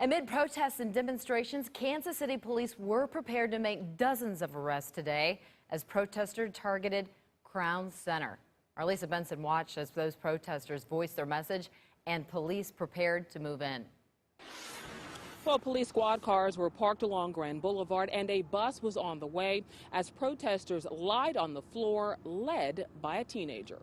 Amid protests and demonstrations, Kansas City police were prepared to make dozens of arrests today as protesters targeted Crown Center. Our Lisa Benson watched as those protesters voiced their message and police prepared to move in. Well, police squad cars were parked along Grand Boulevard and a bus was on the way as protesters lied on the floor, led by a teenager.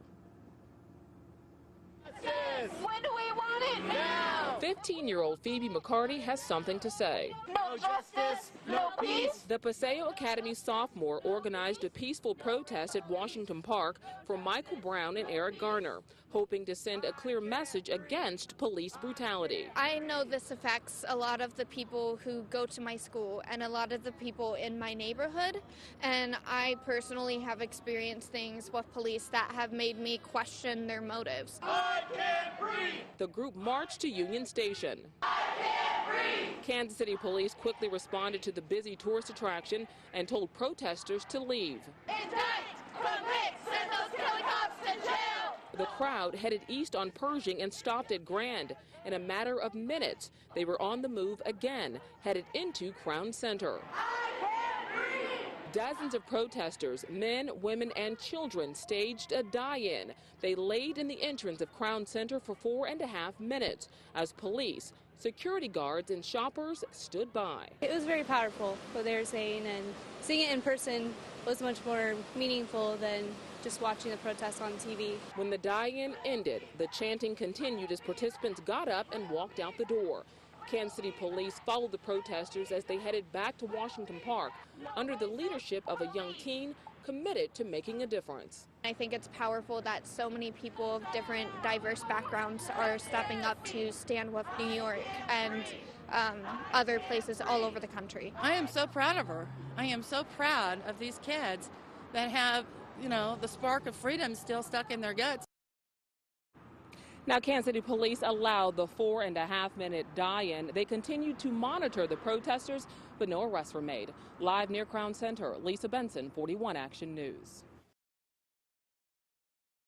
When do we want it? Now! 15-year-old Phoebe McCarty has something to say. No justice, no peace. The Paseo Academy sophomore organized a peaceful protest at Washington Park for Michael Brown and Eric Garner, hoping to send a clear message against police brutality. I know this affects a lot of the people who go to my school and a lot of the people in my neighborhood, and I personally have experienced things with police that have made me question their motives. I can't breathe. The group marched to Union Station. I can't breathe. Kansas City police quickly responded to the busy tourist attraction and told protesters to leave. Indict, convict, send those killing cops to jail. The crowd headed east on Pershing and stopped at Grand. In a matter of minutes, they were on the move again, headed into Crown Center. I can't breathe. Dozens of protesters, men, women, and children, staged a die-in. They laid in the entrance of Crown Center for 4.5 minutes as police, security guards, and shoppers stood by. It was very powerful what they were saying, and seeing it in person was much more meaningful than just watching the protests on TV. When the die-in ended, the chanting continued as participants got up and walked out the door. Kansas City police followed the protesters as they headed back to Washington Park under the leadership of a young teen committed to making a difference. I think it's powerful that so many people of different diverse backgrounds are stepping up to stand with New York and other places all over the country. I am so proud of her. I am so proud of these kids that have, the spark of freedom still stuck in their guts. Now, Kansas City police allowed the 4.5-minute die-in. They continued to monitor the protesters, but no arrests were made. Live near Crown Center, Lisa Benson, 41 Action News.